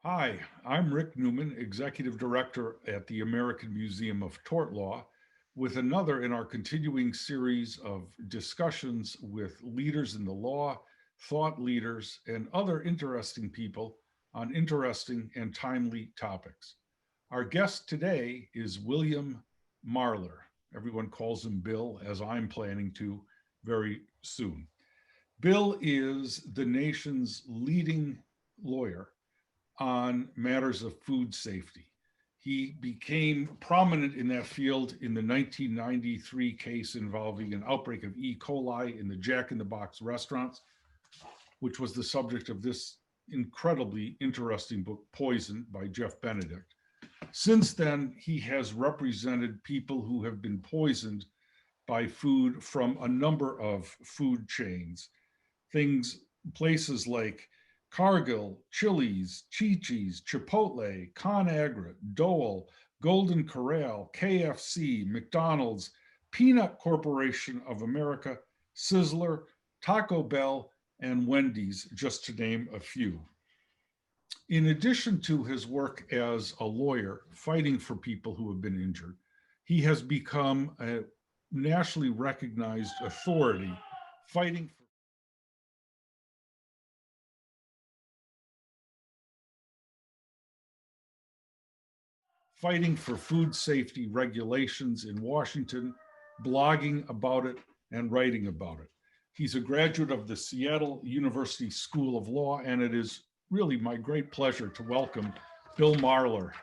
Hi, I'm Rick Newman, Executive Director at the American Museum of Tort Law, with another in our continuing series of discussions with leaders in the law, thought leaders, and other interesting people on interesting and timely topics. Our guest today is William Marler. Everyone calls him Bill, as I'm planning to very soon. Bill is the nation's leading lawyer on matters of food safety. He became prominent in that field in the 1993 case involving an outbreak of E. coli in the Jack in the Box restaurants, which was the subject of this incredibly interesting book, Poison, by Jeff Benedict. Since then, he has represented people who have been poisoned by food from a number of food chains, places like Cargill, Chili's, Chi-Chi's, Chipotle, ConAgra, Dole, Golden Corral, KFC, McDonald's, Peanut Corporation of America, Sizzler, Taco Bell, and Wendy's, just to name a few. In addition to his work as a lawyer fighting for people who have been injured, he has become a nationally recognized authority fighting for food safety regulations in Washington, blogging about it, and writing about it. He's a graduate of the Seattle University School of Law, and it is really my great pleasure to welcome Bill Marler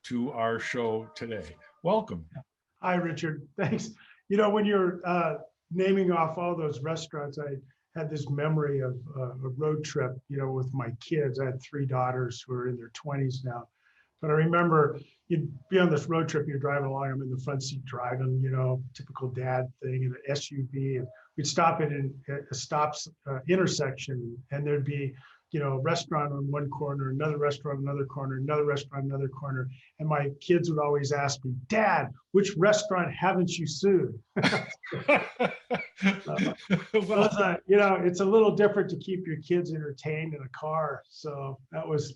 to our show today. Welcome. Hi, Richard. Thanks. You know, when you're naming off all those restaurants, I had this memory of a road trip, with my kids. I had three daughters who are in their 20s now. But I remember you'd be on this road trip, you're driving along, I'm in the front seat driving, typical dad thing in an SUV. And we'd stop at a stops intersection, and there'd be, a restaurant on one corner, another restaurant, another corner, another restaurant, another corner. And my kids would always ask me, Dad, which restaurant haven't you sued? It's a little different to keep your kids entertained in a car. So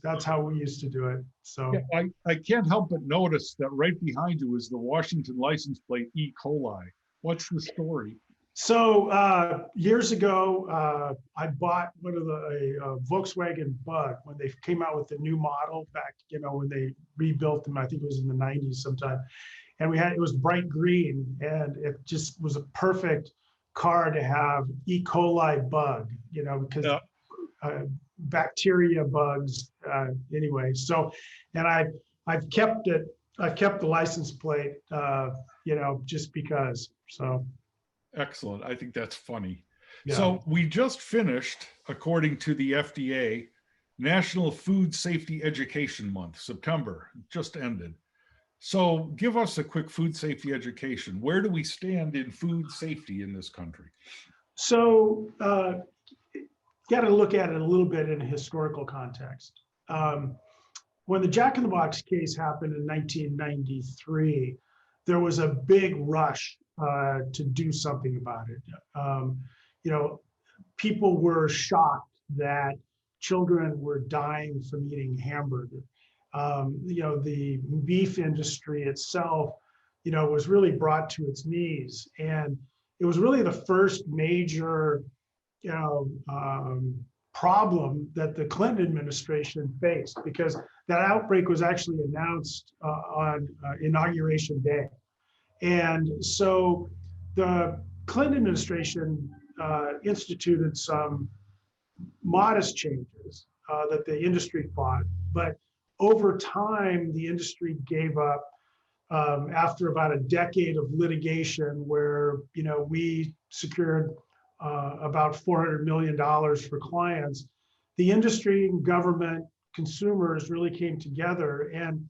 that's how we used to do it. So yeah, I can't help but notice that right behind you is the Washington license plate E. coli. What's the story? So years ago, I bought one of a Volkswagen Bug when they came out with the new model back, when they rebuilt them. I think it was in the 90s sometime. And it was bright green, and it just was a perfect car to have E. coli bug, because bacteria bugs anyway. So, and I've kept it. I've kept the license plate, just because. So. Excellent. I think that's funny. Yeah. So we just finished, according to the FDA, National Food Safety Education Month, September, just ended. So give us a quick food safety education. Where do we stand in food safety in this country? So got to look at it a little bit in a historical context. When the Jack in the Box case happened in 1993, there was a big rush to do something about it. People were shocked that children were dying from eating hamburger. The beef industry itself, was really brought to its knees. And it was really the first major, problem that the Clinton administration faced, because that outbreak was actually announced on Inauguration Day. And so the Clinton administration instituted some modest changes that the industry fought, but over time, the industry gave up after about a decade of litigation where, we secured about $400 million for clients. The industry, government, consumers really came together, and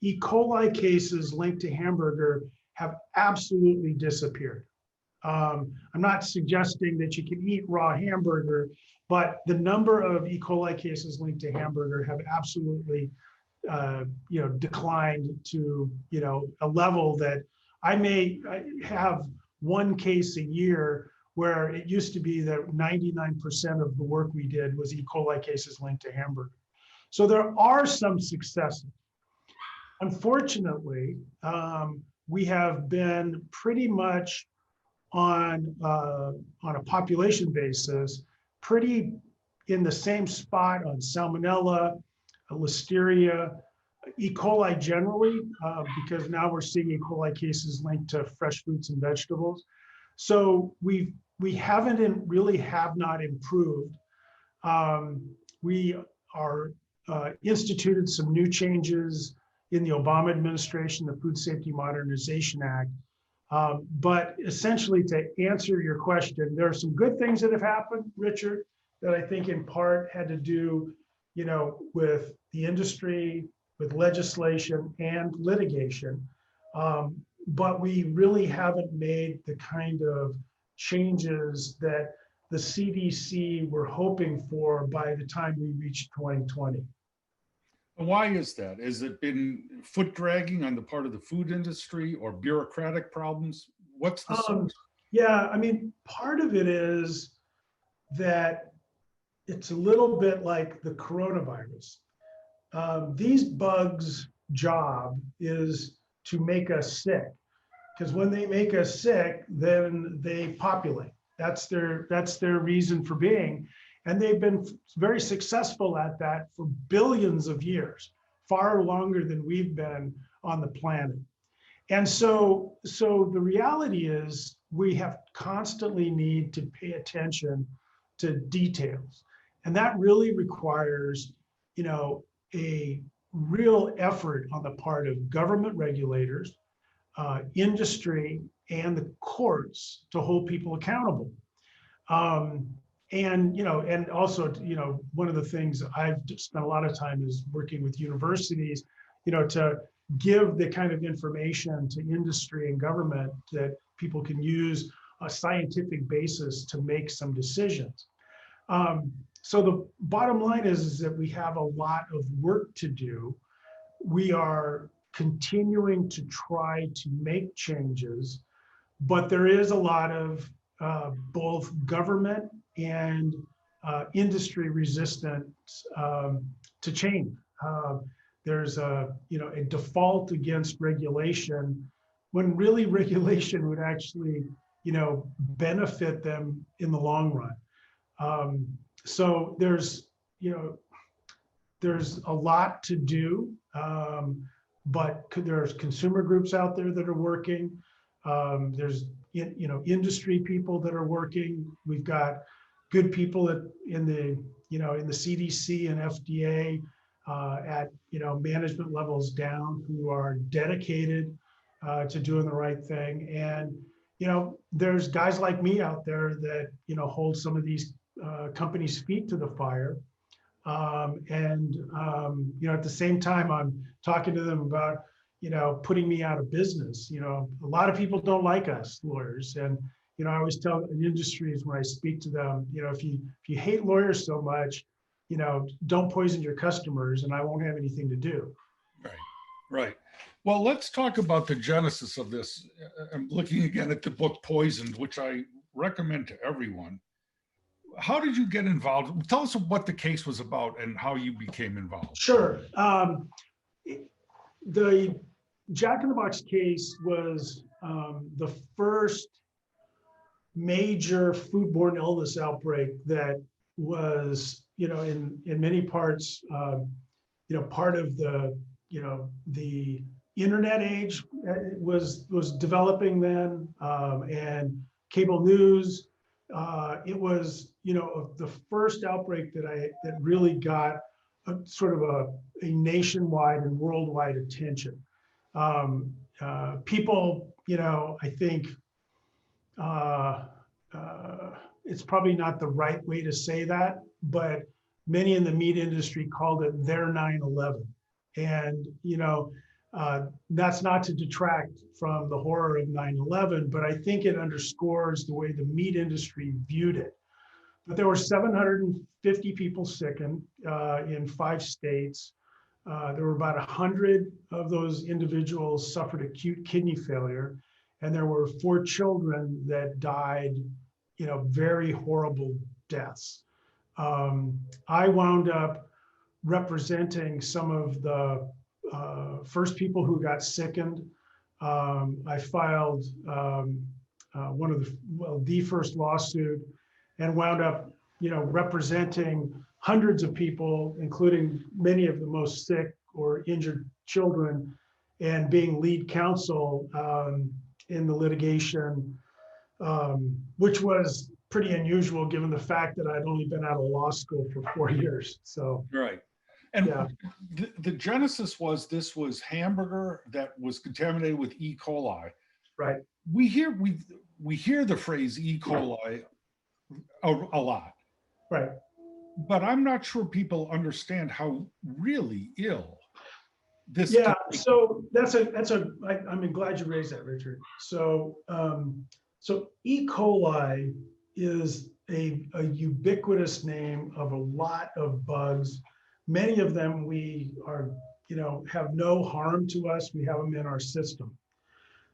E. coli cases linked to hamburger have absolutely disappeared. I'm not suggesting that you can eat raw hamburger, but the number of E. coli cases linked to hamburger have absolutely, declined to, a level that I may have one case a year, where it used to be that 99% of the work we did was E. coli cases linked to hamburger. So there are some successes. Unfortunately, we have been pretty much on a population basis, pretty in the same spot on salmonella, listeria, E. coli generally, because now we're seeing E. coli cases linked to fresh fruits and vegetables. So we haven't really have not improved. We are instituted some new changes in the Obama administration, the Food Safety Modernization Act. But essentially, to answer your question, there are some good things that have happened, Richard, that I think in part had to do, with the industry, with legislation and litigation. But we really haven't made the kind of changes that the CDC were hoping for by the time we reached 2020. Why is that? Has it been foot dragging on the part of the food industry or bureaucratic problems? What's the source? Yeah, I mean, part of it is that it's a little bit like the coronavirus. These bugs' job is to make us sick, because when they make us sick, then they populate. That's their reason for being. And they've been very successful at that for billions of years, far longer than we've been on the planet. And so the reality is we have constantly need to pay attention to details. And that really requires, a real effort on the part of government regulators, industry, and the courts to hold people accountable. And also, one of the things I've spent a lot of time is working with universities, to give the kind of information to industry and government that people can use a scientific basis to make some decisions. So the bottom line is that we have a lot of work to do. We are continuing to try to make changes, but there is a lot of both government and industry resistance to change. There's a default against regulation when really regulation would actually benefit them in the long run. So there's a lot to do, but there's consumer groups out there that are working. There's industry people that are working. We've got good people in the CDC and FDA at management levels down who are dedicated to doing the right thing. And there's guys like me out there that hold some of these companies' feet to the fire. At the same time, I'm talking to them about putting me out of business. A lot of people don't like us lawyers, and I always tell industries when I speak to them, if you hate lawyers so much, don't poison your customers, and I won't have anything to do. Right. Well, let's talk about the genesis of this. I'm looking again at the book Poisoned, which I recommend to everyone. How did you get involved? Tell us what the case was about and how you became involved. Sure. The Jack in the Box case was the first major foodborne illness outbreak that was, in many parts, part of the internet age was developing then, and cable news. It was, the first outbreak that really got a sort of a nationwide and worldwide attention. People, I think it's probably not the right way to say that, but many in the meat industry called it their 9/11. And, that's not to detract from the horror of 9/11, but I think it underscores the way the meat industry viewed it. But there were 750 people sickened in 5 states. There were about 100 of those individuals suffered acute kidney failure, and there were 4 children that died, very horrible deaths. I wound up representing some of the first people who got sickened. I filed one of the first lawsuit, and wound up, representing hundreds of people, including many of the most sick or injured children, and being lead counsel in the litigation, which was pretty unusual given the fact that I'd only been out of law school for 4 years. So, Right. And yeah. the genesis was, this was hamburger that was contaminated with E. coli. Right. We hear the phrase E. coli a lot. Right. But I'm not sure people understand how really ill this. Yeah. So I'm glad you raised that, Richard. So, so E. coli is a ubiquitous name of a lot of bugs. Many of them we are, have no harm to us. We have them in our system.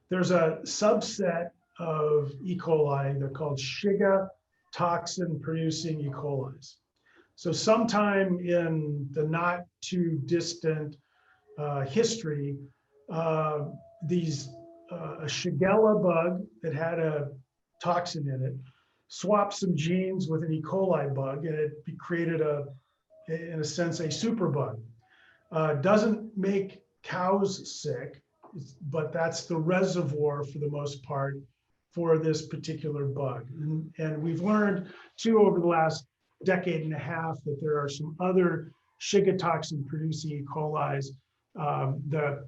There's a subset of E. coli. They're called Shiga toxin producing E. colis. So sometime in the not too distant history, a Shigella bug that had a toxin in it swapped some genes with an E. coli bug, and it created in a sense, a superbug. Doesn't make cows sick, but that's the reservoir for the most part for this particular bug. And we've learned too over the last decade and a half that there are some other Shiga toxin producing E. coli's. The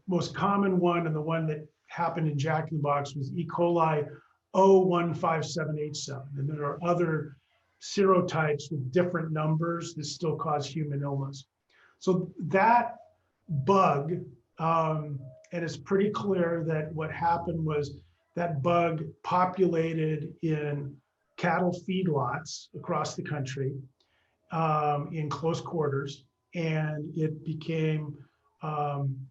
most common one, and the one that happened in Jack in the Box, was E. coli 015787. And there are other serotypes with different numbers that still cause human illness. So that bug, and it's pretty clear that what happened was that bug populated in cattle feedlots across the country in close quarters, and it became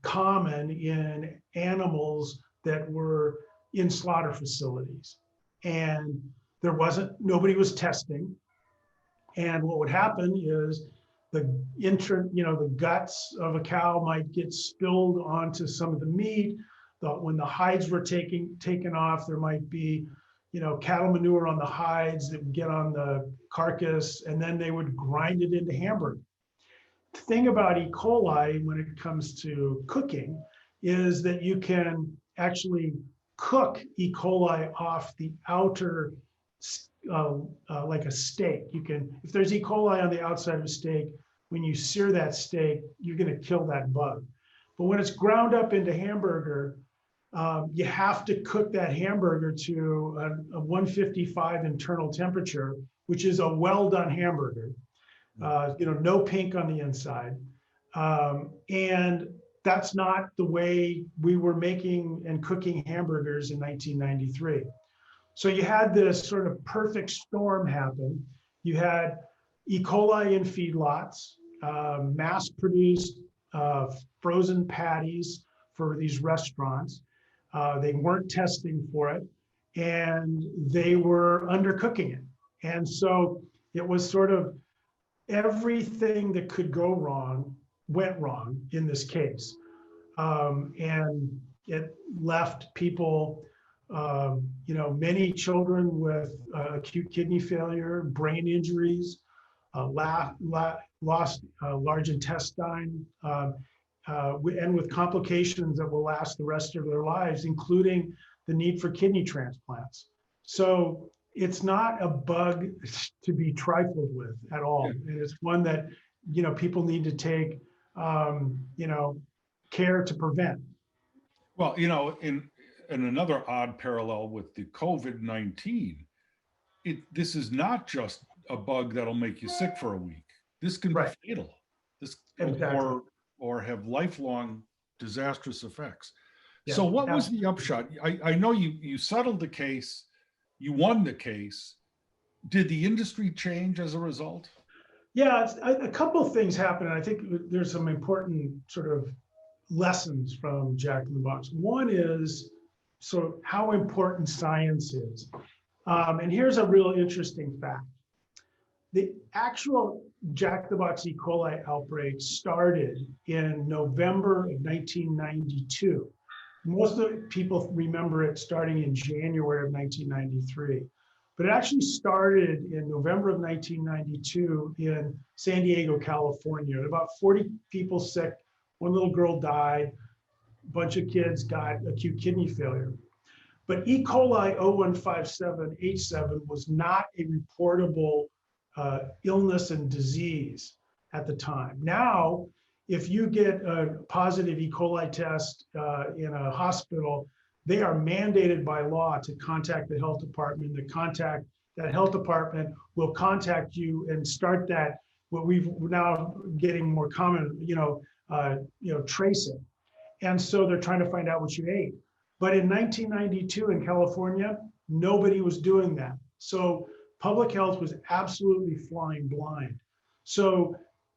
common in animals that were in slaughter facilities. And nobody was testing. And what would happen is the guts of a cow might get spilled onto some of the meat. When the hides were taken off, there might be, cattle manure on the hides that would get on the carcass, and then they would grind it into hamburger. The thing about E. coli when it comes to cooking is that you can actually cook E. coli off the outer, like a steak. If there's E. coli on the outside of a steak, when you sear that steak, you're going to kill that bug. But when it's ground up into hamburger, you have to cook that hamburger to a 155 internal temperature, which is a well-done hamburger. No pink on the inside. And that's not the way we were making and cooking hamburgers in 1993. So you had this sort of perfect storm happen. You had E. coli in feedlots, mass-produced frozen patties for these restaurants. They weren't testing for it, and they were undercooking it. And so it was sort of everything that could go wrong went wrong in this case. And it left people, many children with acute kidney failure, brain injuries, lost large intestine, and with complications that will last the rest of their lives, including the need for kidney transplants. So it's not a bug to be trifled with at all. And it's one that, people need to take, care to prevent. Well, in another odd parallel with the COVID-19, this is not just a bug that'll make you sick for a week. This can be fatal. Exactly. or have lifelong disastrous effects. Yeah. So what was the upshot? I know you settled the case, you won the case. Did the industry change as a result? Yeah, a couple of things happened. I think there's some important sort of lessons from Jack in the Box. One is how important science is. And here's a real interesting fact. The Jack in the Box E. coli outbreak started in November of 1992. Most of the people remember it starting in January of 1993, but it actually started in November of 1992 in San Diego, California. About 40 people sick, one little girl died, a bunch of kids got acute kidney failure. But E. coli 0157H7 was not a reportable illness and disease at the time. Now, if you get a positive E. coli test in a hospital, they are mandated by law to contact the health department. That health department will contact you and start that, what we've now getting more common, tracing. And so they're trying to find out what you ate. But in 1992 in California, nobody was doing that. So public health was absolutely flying blind. So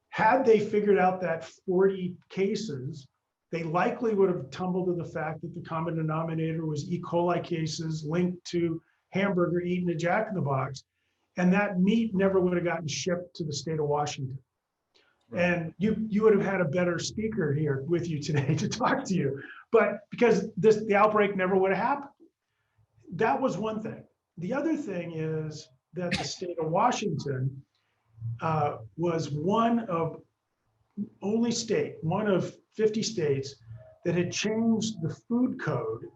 had they figured out that 40 cases, they likely would have tumbled to the fact that the common denominator was E. coli cases linked to hamburger eaten at Jack in the Box. And that meat never would have gotten shipped to the state of Washington. Right. And you would have had a better speaker here with you today to talk to you. But because the outbreak never would have happened. That was one thing. The other thing is that the state of Washington was one of 50 states that had changed the food code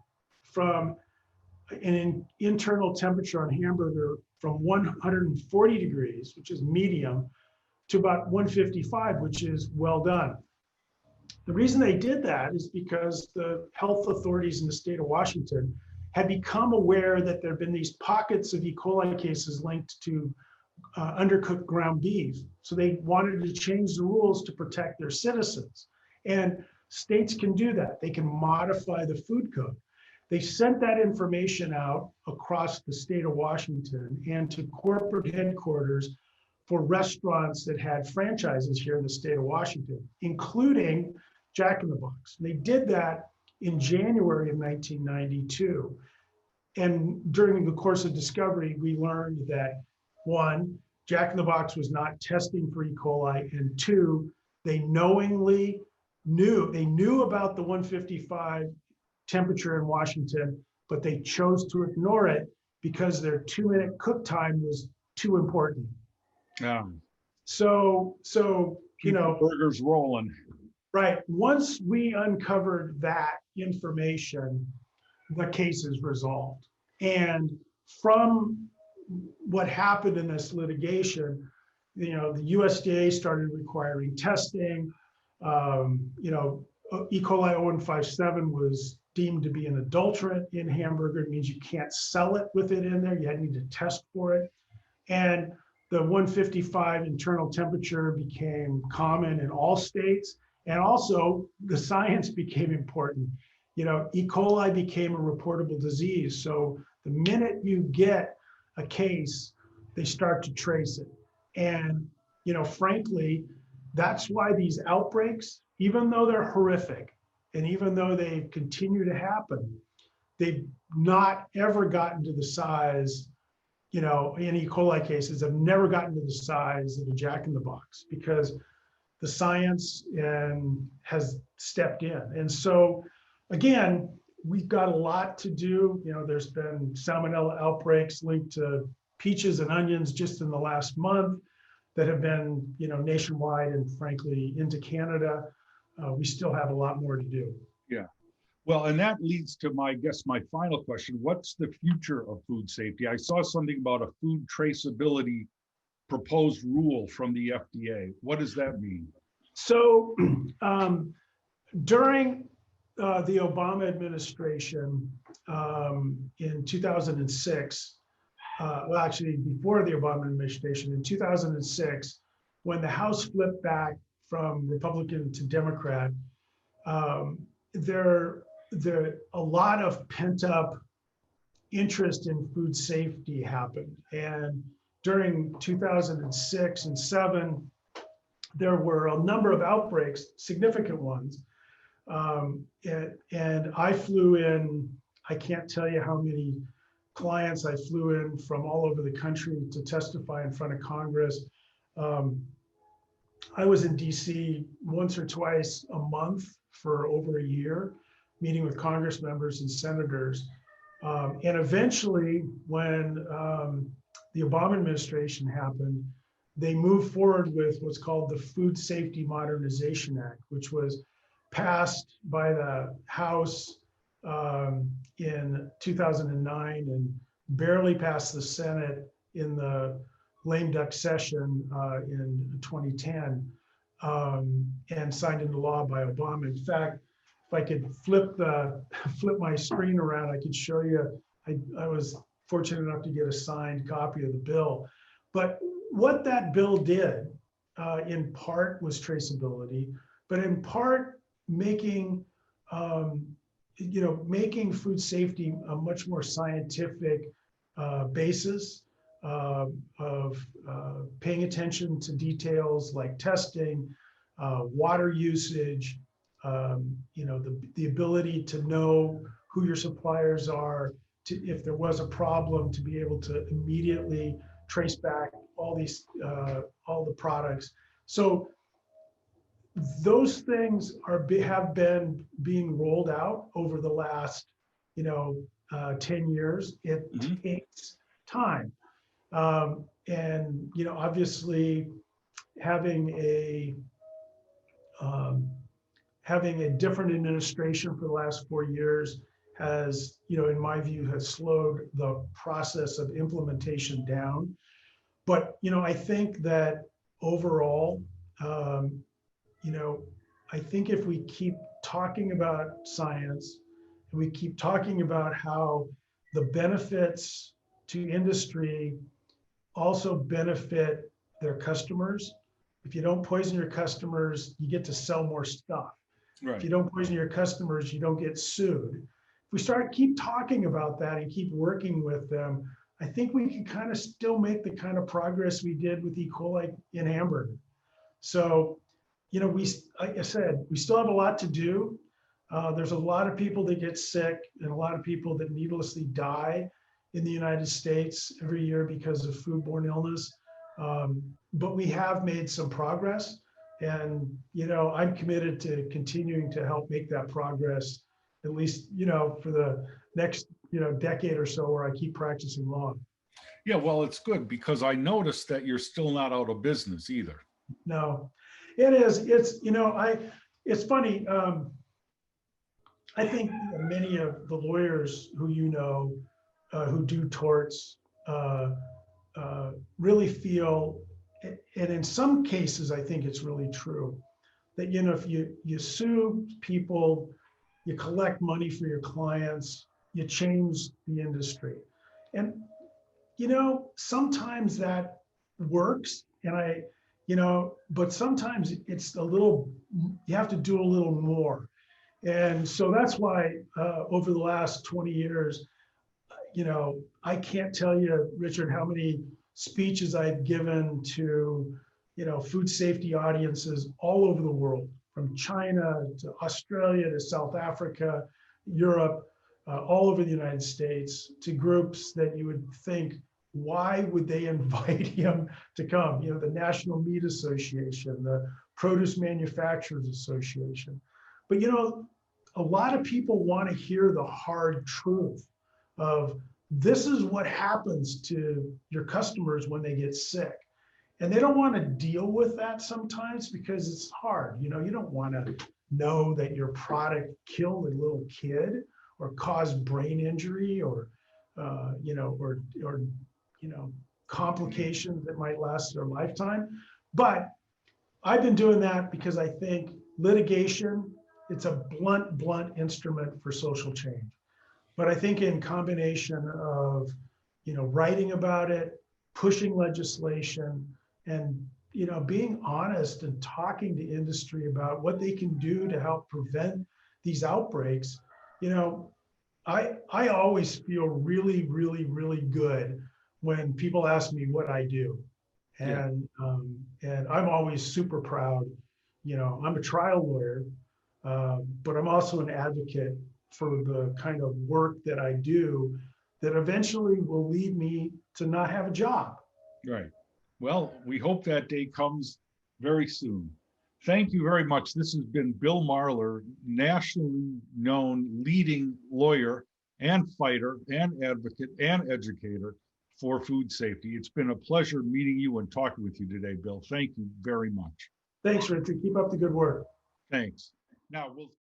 from an internal temperature on hamburger from 140 degrees, which is medium, to about 155, which is well done. The reason they did that is because the health authorities in the state of Washington had become aware that there have been these pockets of E. coli cases linked to undercooked ground beef. So they wanted to change the rules to protect their citizens. And states can do that. They can modify the food code. They sent that information out across the state of Washington and to corporate headquarters for restaurants that had franchises here in the state of Washington, including Jack in the Box. They did that in January of 1992. And during the course of discovery, we learned that one, Jack in the Box was not testing for E. coli, and two, they knowingly knew about the 155 temperature in Washington, but they chose to ignore it because their 2-minute cook time was too important. So burgers rolling. Right. Once we uncovered that information, the case is resolved. And from what happened in this litigation, the USDA started requiring testing. E. coli 0157 was deemed to be an adulterant in hamburger. It means you can't sell it with it in there. You need to test for it. And the 155 internal temperature became common in all states. And also the science became important. E. coli became a reportable disease. So the minute you get a case, they start to trace it. And, frankly, that's why these outbreaks, even though they're horrific, and even though they continue to happen, they've not ever gotten to the size, in E. coli cases, have never gotten to the size of a Jack in the Box because the science has stepped in. And so, again, we've got a lot to do. There's been salmonella outbreaks linked to peaches and onions just in the last month that have been, nationwide and frankly into Canada. We still have a lot more to do. Yeah. Well, and that leads to my final question. What's the future of food safety? I saw something about a food traceability proposed rule from the FDA. What does that mean? So during the Obama administration in 2006, well, actually before the Obama administration, in 2006, when the House flipped back from Republican to Democrat, a lot of pent-up interest in food safety happened. And during 2006 and 7, there were a number of outbreaks, significant ones. And I flew in, I can't tell you how many clients I flew in from all over the country to testify in front of Congress. I was in DC once or twice a month for over a year, meeting with Congress members and senators. And eventually, when the Obama administration happened, they moved forward with what's called the Food Safety Modernization Act, which was passed by the House in 2009 and barely passed the Senate in the lame duck session in 2010 and signed into law by Obama. In fact, if I could flip my screen around, I could show you. I was fortunate enough to get a signed copy of the bill. But what that bill did, in part, was traceability, but in part making making food safety a much more scientific basis of paying attention to details like testing, water usage, the ability to know who your suppliers are, to, if there was a problem, to be able to immediately trace back all the products. So those things have been being rolled out over the last 10 years. It takes time, and obviously having a different administration for the last 4 years has, in my view, has slowed the process of implementation down. But I think that overall, I think if we keep talking about science and we keep talking about how the benefits to industry also benefit their customers. If you don't poison your customers, you get to sell more stuff. Right. If you don't poison your customers, you don't get sued. If we keep talking about that and keep working with them, I think we can kind of still make the kind of progress we did with E. coli in hamburger. So, like I said, we still have a lot to do. There's a lot of people that get sick and a lot of people that needlessly die in the United States every year because of foodborne illness. But we have made some progress, and I'm committed to continuing to help make that progress, at least for the next decade or so, where I keep practicing law. Yeah, well, it's good because I noticed that you're still not out of business either. No, it is. It's funny. I think many of the lawyers who who do torts really feel, and in some cases, I think it's really true, that if you sue people, you collect money for your clients, you change the industry. And sometimes that works, and but sometimes it's you have to do a little more. And so that's why over the last 20 years, I can't tell you, Richard, how many speeches I've given to, food safety audiences all over the world, from China to Australia to South Africa, Europe, all over the United States, to groups that you would think, why would they invite him to come? The National Meat Association, the Produce Manufacturers Association. But, a lot of people want to hear the hard truth of, this is what happens to your customers when they get sick. And they don't want to deal with that sometimes because it's hard. You don't want to know that your product killed a little kid or caused brain injury or complications that might last their lifetime. But I've been doing that because I think litigation, it's a blunt instrument for social change. But I think in combination of, writing about it, pushing legislation, and, being honest and talking to industry about what they can do to help prevent these outbreaks, I always feel really, really, really good when people ask me what I do. And, and I'm always super proud. I'm a trial lawyer, but I'm also an advocate for the kind of work that I do that eventually will lead me to not have a job. Right. Well, we hope that day comes very soon. Thank you very much. This has been Bill Marler, nationally known leading lawyer and fighter and advocate and educator for food safety. It's been a pleasure meeting you and talking with you today, Bill. Thank you very much. Thanks, Richard. Keep up the good work. Thanks. Now we'll